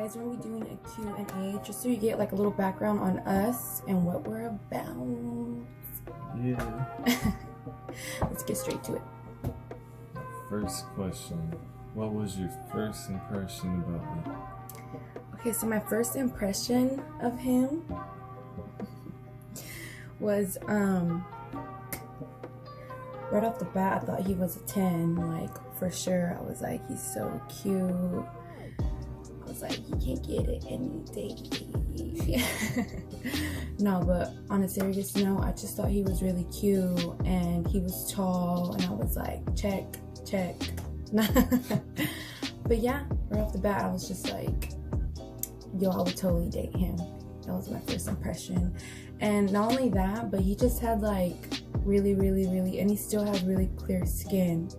guys, we're going to be doing a Q&A just so you get like a little background on us and what we're about. Yeah. Let's get straight to it. First question. What was your first impression about me? Okay, so my first impression of him was right off the bat, I thought he was a 10, like for sure. I was like, he's so cute. I was like, you can't get it any day. No, but on a serious note, I just thought he was really cute and he was tall, and I was like, check. But yeah, right off the bat, I was just like, yo, I would totally date him. That was my first impression. And not only that, but he just had like really, and he still has really clear skin,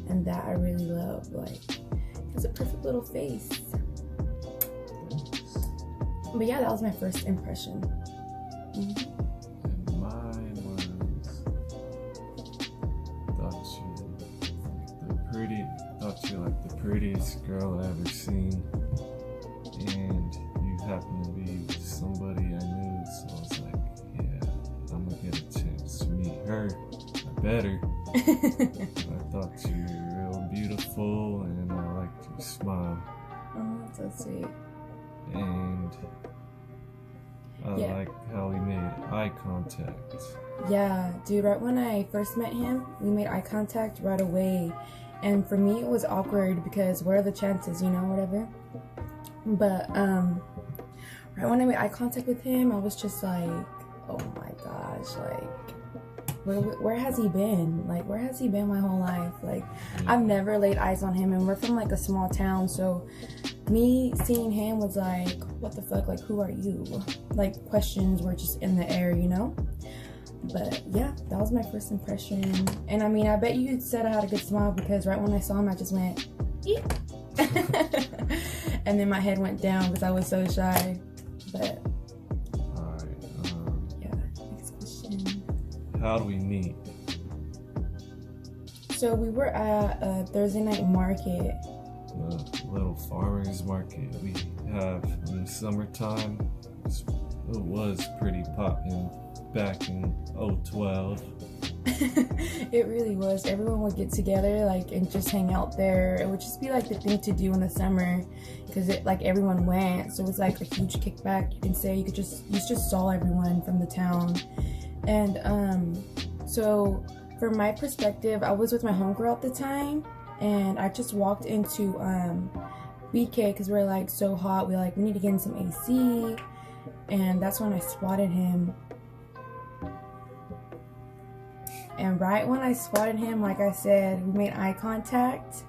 and that I really love. Like, he has a perfect little face. But yeah, that was my first impression. And mine was, thought you like the prettiest girl I ever seen, and you happen to be somebody I knew, so I was like, yeah, I'm gonna get a chance to meet her. I better. I thought you were real beautiful, and I liked your smile. Oh, that's so sweet. And I liked how we made eye contact. Yeah, dude, right when I first met him, we made eye contact right away. And for me, it was awkward because what are the chances, whatever. But right when I made eye contact with him, I was just like, oh my gosh, like, where has he been? Like, where has he been my whole life? Like, I've never laid eyes on him, and we're from like a small town, so me seeing him was like, what the fuck? Like, who are you? Like, questions were just in the air, But yeah, that was my first impression. And I mean, I bet you said I had a good smile because right when I saw him, I just went, eep. And then my head went down because I was so shy. But Alright, yeah, next question. how do we meet? So we were at a Thursday night market. The little farmers market we have in the summertime. It was pretty poppin' back in 2012. It really was. Everyone would get together and just hang out there. It would just be like the thing to do in the summer because everyone went, so it was like a huge kickback, you can say. You just saw everyone from the town. And so from my perspective, I was with my homegirl at the time, and I just walked into BK because we're like so hot. We need to get in some AC, and that's when I spotted him. And right when I spotted him, like I said, we made eye contact,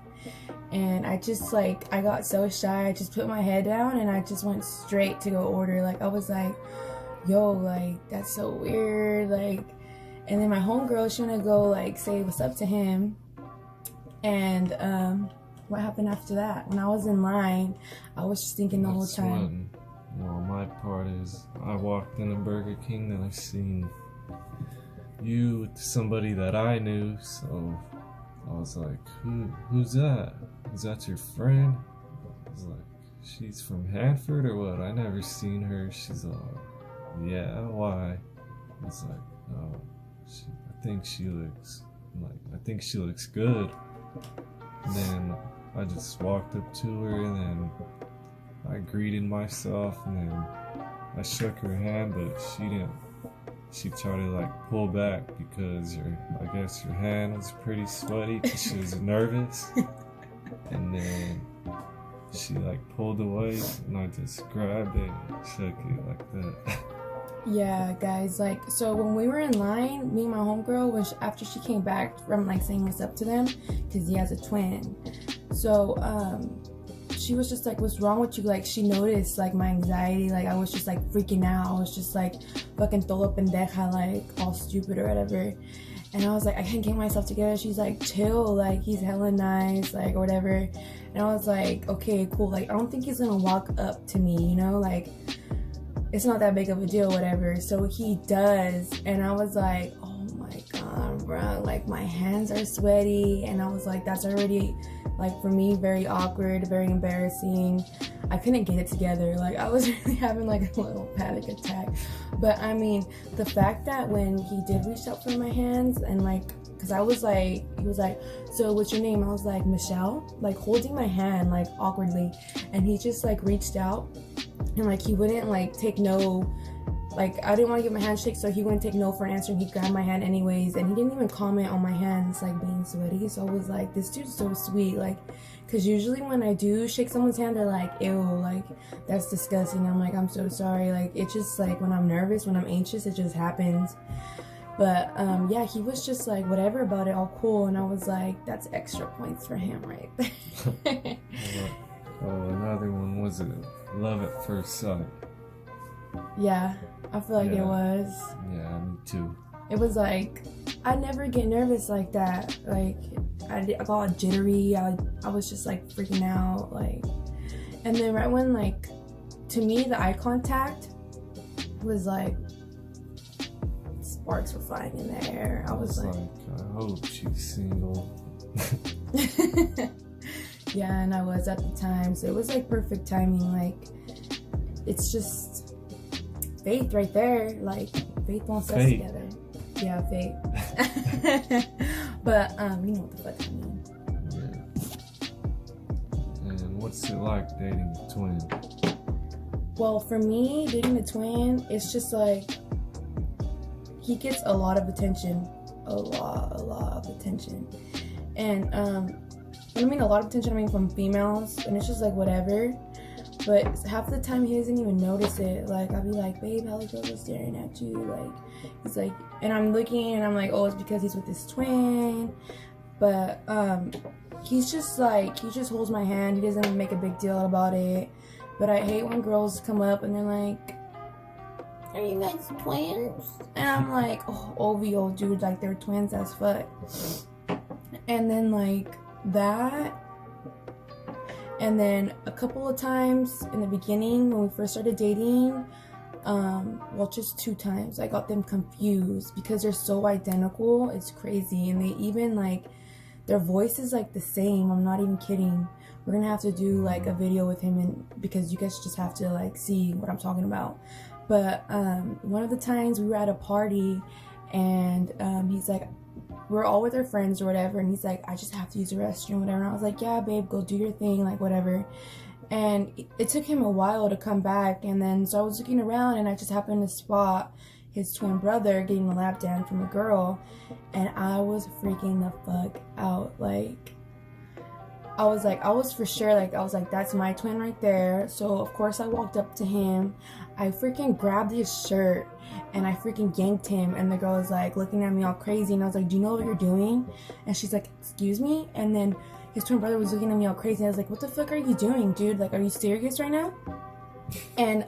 and I just I got so shy. I just put my head down and I just went straight to go order. I was like, yo, that's so weird. And then my homegirl, she wanna go say what's up to him. And what happened after that? When I was in line, I was just thinking the whole time. My part is I walked in a Burger King and I seen you with somebody that I knew, so I was like, who's that? Is that your friend? I was like, she's from Hanford or what? I never seen her. She's like, yeah, why? I was like, oh, I think she looks good. And then I just walked up to her, and then I greeted myself, and then I shook her hand, but she didn't. She tried to pull back because I guess your hand was pretty sweaty because she was nervous. And then she pulled away, and I just grabbed it and shook it like that. Yeah, guys, so when we were in line, me and my homegirl, after she came back from saying what's up to them, because he has a twin. So she was just like, what's wrong with you? She noticed my anxiety. I was just freaking out. I was just fucking todo pendeja, all stupid or whatever. And I was like, I can't get myself together. She's like, chill, he's hella nice, or whatever. And I was like, okay, cool. I don't think he's gonna walk up to me, it's not that big of a deal, whatever. So he does, and I was like, oh my god, bro, my hands are sweaty. And I was like, that's already for me very awkward, very embarrassing. I couldn't get it together. Like, I was really having like a little panic attack. But I mean, the fact that when he did reach out for my hands and like, because I was like, he was like, so what's your name? I was like, Michelle, like holding my hand like awkwardly, and he just like reached out and like he wouldn't like take no, like I didn't want to give my handshake, so he wouldn't take no for an answer, and he grabbed my hand anyways, and he didn't even comment on my hands like being sweaty. So I was like, this dude's so sweet, like, because usually when I do shake someone's hand, they're like, ew, like that's disgusting. I'm like, I'm so sorry, like it's just like when I'm nervous, when I'm anxious, it just happens. But yeah, he was just like whatever about it, all cool, and I was like, that's extra points for him right there. Another one, was it love at first sight? Yeah, I feel like it was. Yeah, me too. It was like, I never get nervous like that. Like, I got jittery. I was just like freaking out. Like, and then right when like, to me, the eye contact was like, sparks were flying in the air. I was like, I hope she's single. Yeah, and I was at the time. So it was like perfect timing. Like, it's just faith right there. Like, faith wants us together. Yeah, fate. But you know what the fuck I mean. Yeah. And what's it like dating a twin? Well, for me, dating a twin, it's just like he gets a lot of attention, a lot of attention, and when I mean a lot of attention, I mean from females, and it's just like whatever. But half the time he doesn't even notice it. Like, I'll be like, babe, how the girls are staring at you? Like, he's like, and I'm looking and I'm like, oh, it's because he's with his twin. But he's just like, he just holds my hand. He doesn't make a big deal about it. But I hate when girls come up and they're like, are you guys twins? And I'm like, oh, OVO, dude, like they're twins as fuck. And then like that. And then a couple of times in the beginning when we first started dating, well, just 2 times, I got them confused because they're so identical. It's crazy. And they even like, their voice is like the same. I'm not even kidding. We're gonna have to do like a video with him, and because you guys just have to like see what I'm talking about. But one of the times we were at a party, and he's like, we're all with our friends or whatever, and he's like, I just have to use the restroom, whatever. And I was like, yeah, babe, go do your thing, like whatever. And it took him a while to come back, and then so I was looking around, and I just happened to spot his twin brother getting a lap dance from a girl, and I was freaking the fuck out. Like, I was for sure, like, I was like, that's my twin right there. So of course I walked up to him, I freaking grabbed his shirt, and I freaking yanked him, and the girl was like looking at me all crazy, and I was like, do you know what you're doing? And she's like, excuse me? And then his twin brother was looking at me all crazy, and I was like, what the fuck are you doing, dude? Like, are you serious right now? And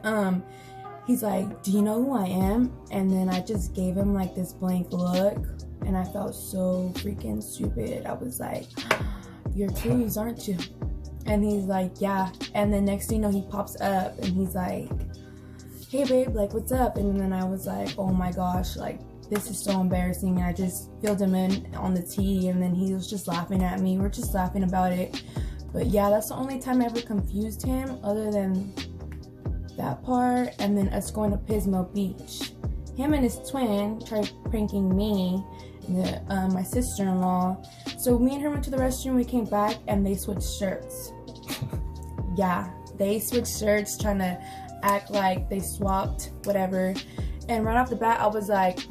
he's like, do you know who I am? And then I just gave him like this blank look, and I felt so freaking stupid. I was like, you're cruise, aren't you? And he's like, yeah. And then next thing you know, he pops up and he's like, hey babe, like what's up? And then I was like, oh my gosh, like this is so embarrassing. And I just filled him in on the tea, and then he was just laughing at me. We're just laughing about it. But yeah, that's the only time I ever confused him, other than that part. And then us going to Pismo Beach, him and his twin tried pranking me, my sister-in-law. So me and her went to the restroom, we came back, and they switched shirts. Yeah, they switched shirts, trying to act like they swapped, whatever. And right off the bat, I was like,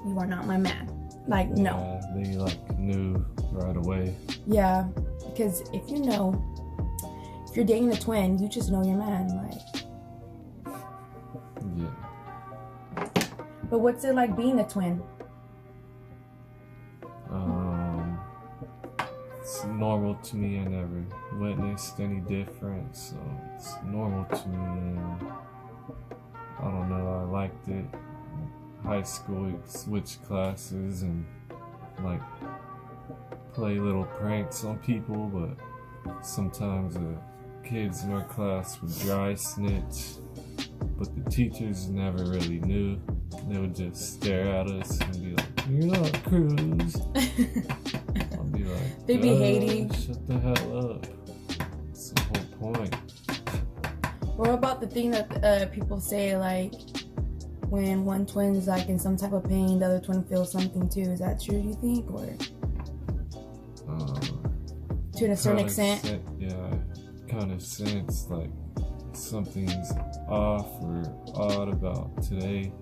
you are not my man. Like, no. Yeah, they like knew right away. Yeah, because if you're dating a twin, you just know your man, like. Yeah. But what's it like being a twin? It's normal to me. I never witnessed any difference, so it's normal to me, and I don't know, I liked it. High school, we'd switch classes and like play little pranks on people, but sometimes the kids in our class would dry snitch, but the teachers never really knew. They would just stare at us and be like, you're not Cruz. I'll be like, they be hating. Shut the hell up. That's the whole point. What about the thing that people say, like, when one twin is like in some type of pain, the other twin feels something too? Is that true, do you think? Or to a certain extent? Yeah, kind of sense like something's off or odd about today.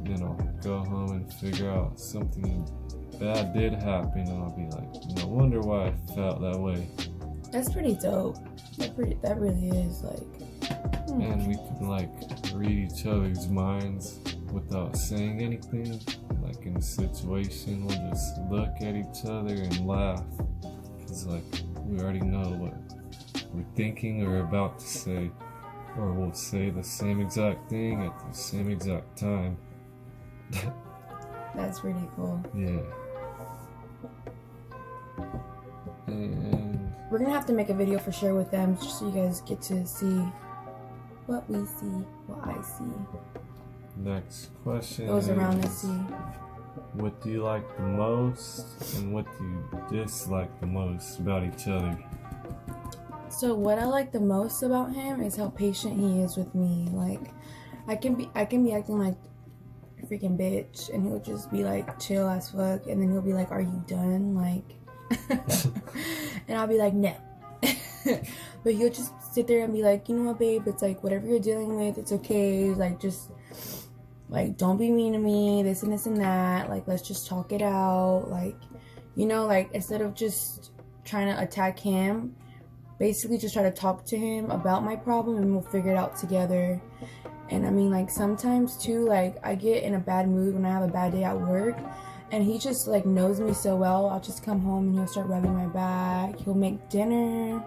Then I'll go home and figure out something bad did happen, and I'll be like, no wonder why I felt that way. That's pretty dope. That really is like. And we can like read each other's minds without saying anything. Like in a situation, we'll just look at each other and laugh. Cause like we already know what we're thinking or about to say, or we'll say the same exact thing at the same exact time. That's pretty cool. Yeah. And we're gonna have to make a video for sure with them, just so you guys get to see what we see, what I see. Next question. Those around us see. What do you like the most, and what do you dislike the most about each other? So what I like the most about him is how patient he is with me. Like, I can be acting like a freaking bitch, and he'll just be like chill as fuck, and then he'll be like, "Are you done?" Like, and I'll be like, "No." But he'll just sit there and be like, "You know what, babe? It's like whatever you're dealing with, it's okay. Like, just like don't be mean to me. This and this and that. Like, let's just talk it out. Like, you know, like instead of just trying to attack him, basically just try to talk to him about my problem, and we'll figure it out together." And I mean, like sometimes too, like I get in a bad mood when I have a bad day at work, and he just like knows me so well. I'll just come home and he'll start rubbing my back. He'll make dinner.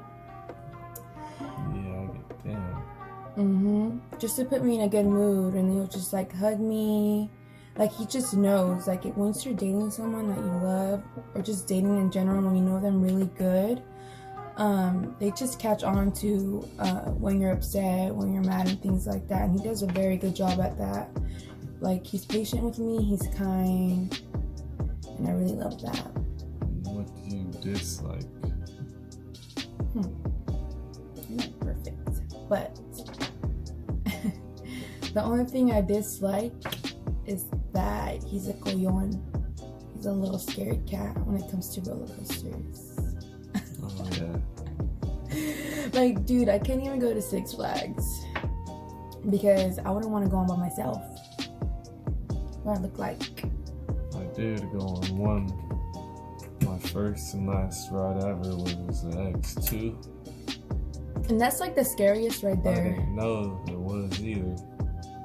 Yeah, I get down. Just to put me in a good mood, and he'll just like hug me. Like he just knows. Like once you're dating someone that you love, or just dating in general, when you know them really good, they just catch on to when you're upset, when you're mad, and things like that. And he does a very good job at that. Like he's patient with me, he's kind, and I really love that. What do you dislike? I'm not perfect, but the only thing I dislike is that he's a coyon. He's a little scary cat when it comes to roller coasters. Oh yeah. Like, dude, I can't even go to Six Flags because I wouldn't want to go on by myself. What I look like. I did go on one. My first and last ride ever was the X2. And that's like the scariest right I there. didn't know it was either.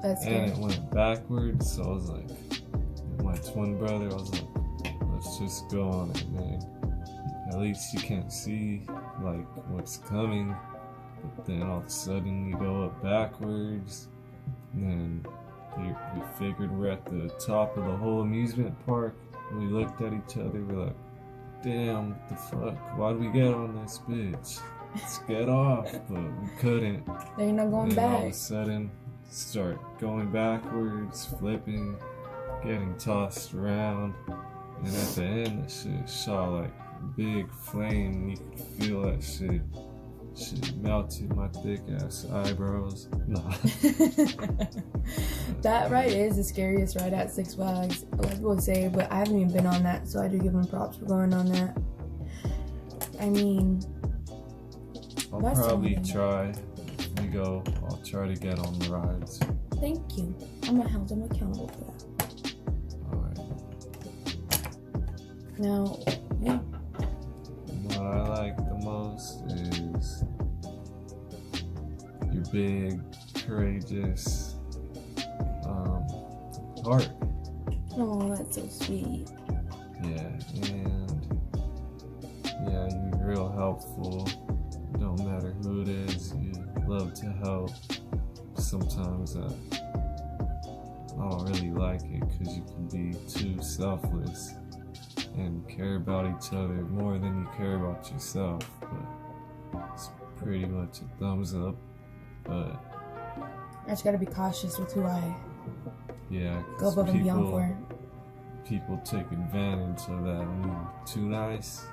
That's scary. And it went backwards, so I was like, with my twin brother, I was like, let's just go on it, man. At least you can't see like what's coming, but then all of a sudden you go up backwards, and then we figured we're at the top of the whole amusement park, and we looked at each other, we're like, damn, what the fuck, why'd we get on this bitch? Let's get off, but we couldn't. There ain't no going and back. All of a sudden, start going backwards, flipping, getting tossed around, and at the end, that shit shot like a big flame. You could feel that shit. Shit melted my thick ass eyebrows. Nah. That ride is the scariest ride at Six Flags, a lot of people say, but I haven't even been on that, so I do give them props for going on that. I mean, I'll probably try. If we go, I'll try to get on the rides. Thank you. I'm held accountable for that. Alright. Now, yeah. What I like the most is your big, courageous heart. Oh, that's so sweet. Yeah, and yeah, you're real helpful. Don't matter who it is, you love to help. Sometimes I don't really like it because you can be too selfless and care about each other more than you care about yourself. But it's pretty much a thumbs up. But I just gotta be cautious with who I yeah, go above and beyond for. People take advantage of that when you're too nice.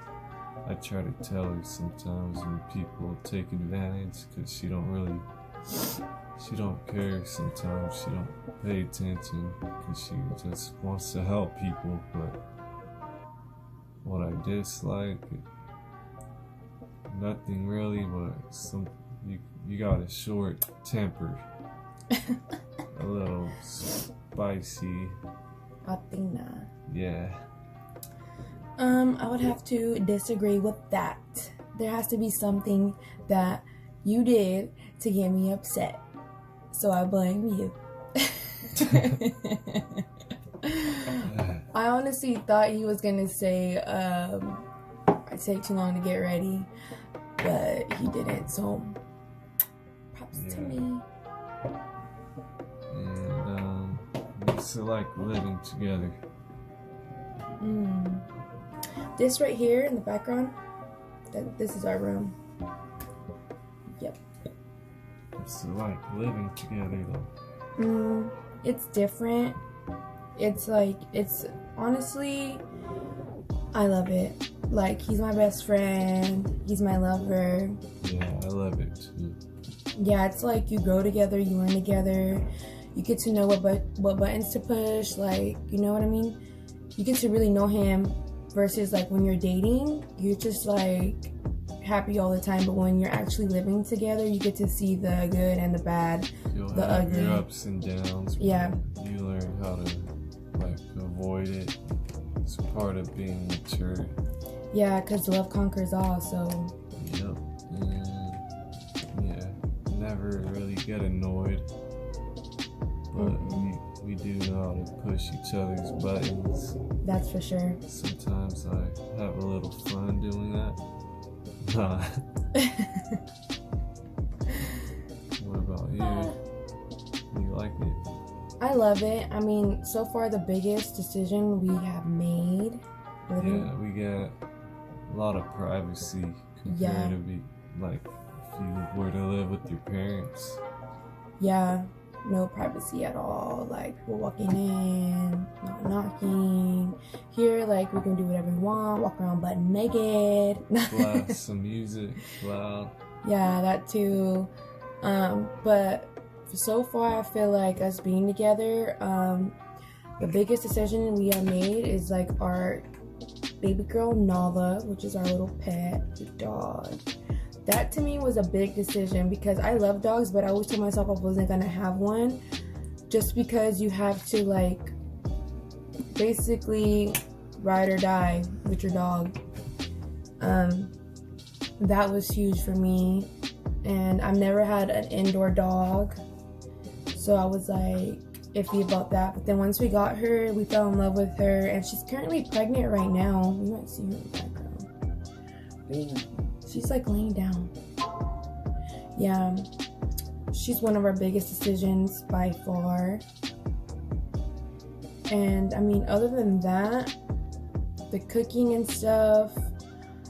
I try to tell her sometimes when people take advantage because she don't really she don't care sometimes. She don't pay attention because she just wants to help people. But what I dislike, nothing really, but you got a short temper, a little spicy. Athena. Yeah. I would have to disagree with that. There has to be something that you did to get me upset. So I blame you. I honestly thought he was gonna say, I take too long to get ready, but he didn't, so props to me. And we used to like living together. This right here in the background, this is our room. Yep. Used to like living together though. It's different. It's honestly, I love it. Like, he's my best friend. He's my lover. Yeah, I love it too. Yeah, it's like you grow together, you learn together. You get to know what buttons to push. Like, you know what I mean? You get to really know him versus like when you're dating, you're just like happy all the time. But when you're actually living together, you get to see the good and the bad, You'll the have ugly. your ups and downs. Yeah. You learn how to like avoid it. It's part of being mature. Yeah, because love conquers all, so. Yep. And yeah, never really get annoyed. But we do know how to push each other's buttons. That's for sure. Sometimes I have a little fun doing that. Nah. What about you? You like it? I love it. I mean, so far the biggest decision we have made. Yeah, we got a lot of privacy compared to like if you were to live with your parents. Yeah, no privacy at all. Like, we're walking in, not knocking. Here, like, we can do whatever we want, walk around butt naked. Blast some music loud. Yeah, that too. But so far, I feel like us being together, the biggest decision we have made is like our baby girl Nala, which is our little pet, the dog. That to me was a big decision because I love dogs, but I always told myself I wasn't gonna have one just because you have to like basically ride or die with your dog. That was huge for me, and I've never had an indoor dog, so I was like iffy about that. But then once we got her, we fell in love with her, and she's currently pregnant right now. You might see her in the background. She's like laying down. Yeah, she's one of our biggest decisions by far. And I mean, other than that, the cooking and stuff,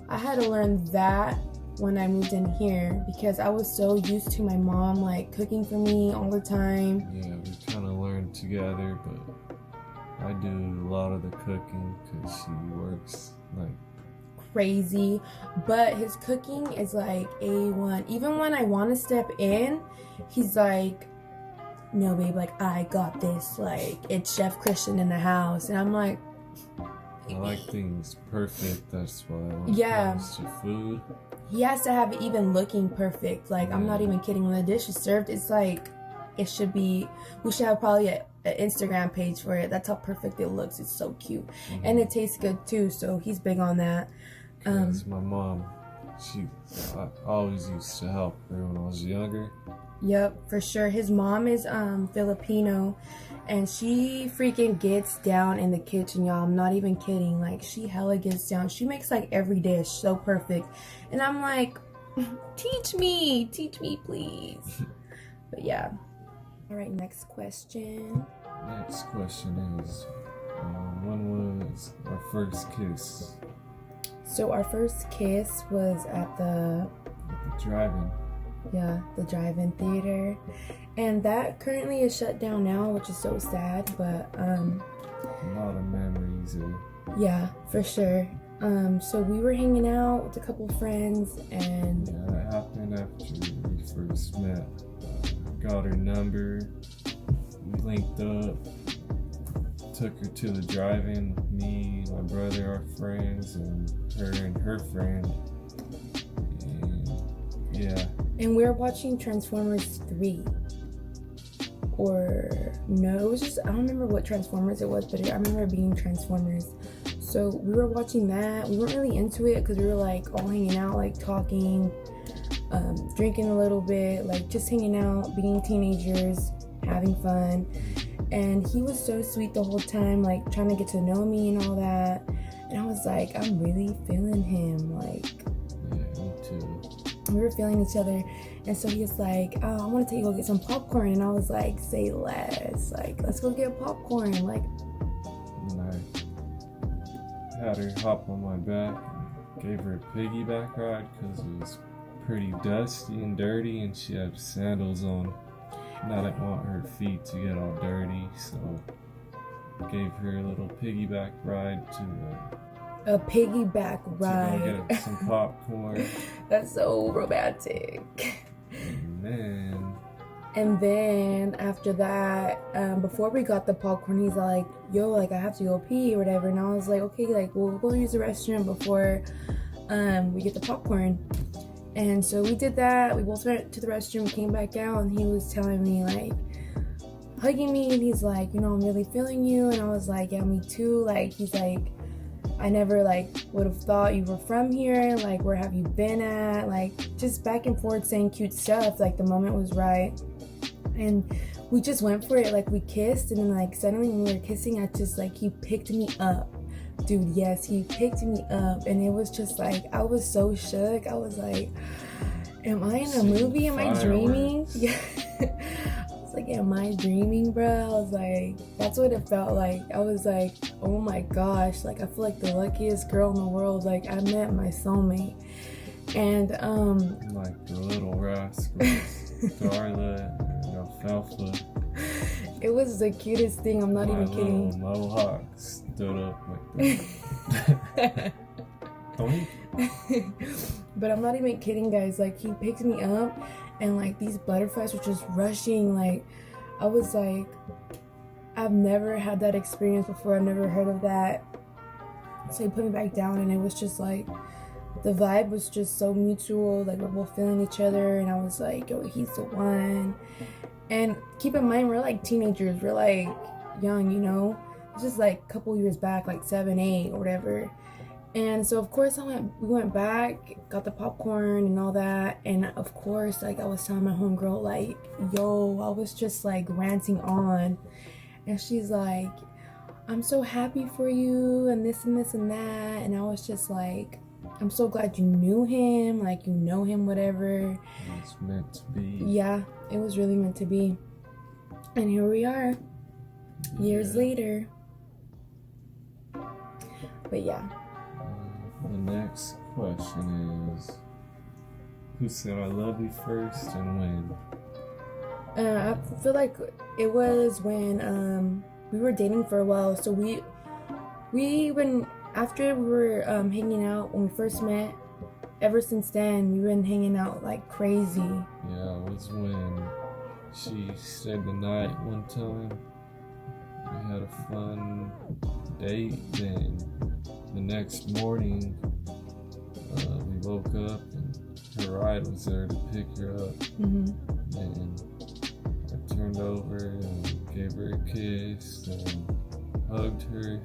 I had to learn that when I moved in here because I was so used to my mom like cooking for me all the time. Yeah, we kind of learned together, but I do a lot of the cooking because she works like crazy, but his cooking is like A1. Even when I want to step in, he's like, no babe, like I got this, like it's Chef Christian in the house. And I'm like, I like things perfect. That's why I want yeah, to food. He has to have it even looking perfect. Like, I'm not even kidding. When the dish is served, it's like it should be. We should have probably an Instagram page for it. That's how perfect it looks. It's so cute, and it tastes good too. So he's big on that. Because my mom, I always used to help her when I was younger. Yep, for sure. His mom is Filipino, and she freaking gets down in the kitchen, y'all. I'm not even kidding. Like, she hella gets down. She makes like every dish so perfect, and I'm like, teach me, please. But yeah. All right, next question. Next question is, when was our first kiss? So our first kiss was at the drive-in. Yeah, the drive-in theater, and that currently is shut down now, which is so sad. But a lot of memories. Yeah, for sure. So we were hanging out with a couple friends, and yeah, that happened after we first met. got her number. We linked up. Took her to the drive-in with me, my brother, our friends, and her friend. And yeah. And we were watching Transformers 3. Or no, it was just, I don't remember what Transformers it was, but I remember it being Transformers. So we were watching that. We weren't really into it because we were like all hanging out, like talking, drinking a little bit, like just hanging out, being teenagers, having fun. And he was so sweet the whole time, like trying to get to know me and all that. And I was like, I'm really feeling him. Like, yeah, me too. We were feeling each other. And so he was like, oh, I want to take you to go get some popcorn. And I was like, say less. Like, let's go get popcorn. Like, and I had her hop on my back and gave her a piggyback ride because it was pretty dusty and dirty and she had sandals on. And I didn't want her feet to get all dirty, so I gave her a little piggyback ride to a piggyback ride. To go get some popcorn. That's so romantic. And then after that, before we got the popcorn, he's like, yo, like I have to go pee or whatever. And I was like, okay, like we'll go use the restroom before we get the popcorn. And so we did that. We both went to the restroom, came back out, and he was telling me, like, hugging me, and he's like, you know, I'm really feeling you. And I was like, yeah, me too. Like, he's like, I never, like, would have thought you were from here. Like, where have you been at? Like, just back and forth saying cute stuff. Like, the moment was right. And we just went for it. Like, we kissed, and then, like, suddenly when we were kissing, I just, like, he picked me up. Dude, yes, he picked me up, and it was just like, I was so shook. I was like, am I in a movie? Am I dreaming? Yeah. I was like, am I dreaming, bro? I was like, that's what it felt like. I was like, oh my gosh, like I feel like the luckiest girl in the world. Like I met my soulmate. And like the little rascals, Darla and Alfalfa. It was the cutest thing. I'm not even kidding. My little mohawk stood up like that. But I'm not even kidding, guys. Like, he picked me up, and like these butterflies were just rushing. Like, I was like, I've never had that experience before. I've never heard of that. So he put me back down, and it was just like, the vibe was just so mutual. Like, we're both feeling each other, and I was like, yo, he's the one. And keep in mind, we're like teenagers. We're like young, you know. It's just like a couple years back, like 7, 8, or whatever. And so of course we went back, got the popcorn and all that. And of course, like I was telling my homegirl, like, yo, I was just like ranting on. And she's like, I'm so happy for you and this and this and that. And I was just like, I'm so glad you knew him, like you know him, whatever. It's meant to be. Yeah, it was really meant to be. And here we are, years later. But yeah. The next question is, who said I love you first and when? I feel like it was when we were dating for a while. So we when after we were hanging out when we first met, ever since then we've been hanging out like crazy. Yeah, it was when she stayed the night one time. We had a fun date. Then the next morning, we woke up and her ride was there to pick her up. Mm-hmm. And I turned over and gave her a kiss and hugged her.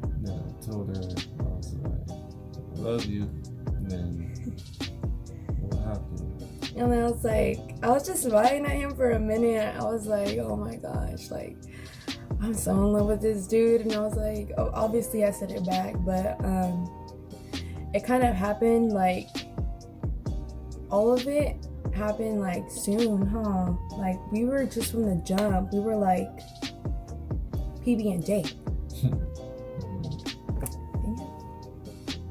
And then I told her, I was like, I love you. And then what happened? And I was like, I was just smiling at him for a minute. I was like, oh my gosh, like, I'm so in love with this dude. And I was like, oh, obviously I said it back, but it kind of happened, like, all of it happened like soon, huh? Like, we were just from the jump, we were like PB&J.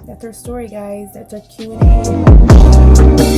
That's our story, guys. That's our Q&A.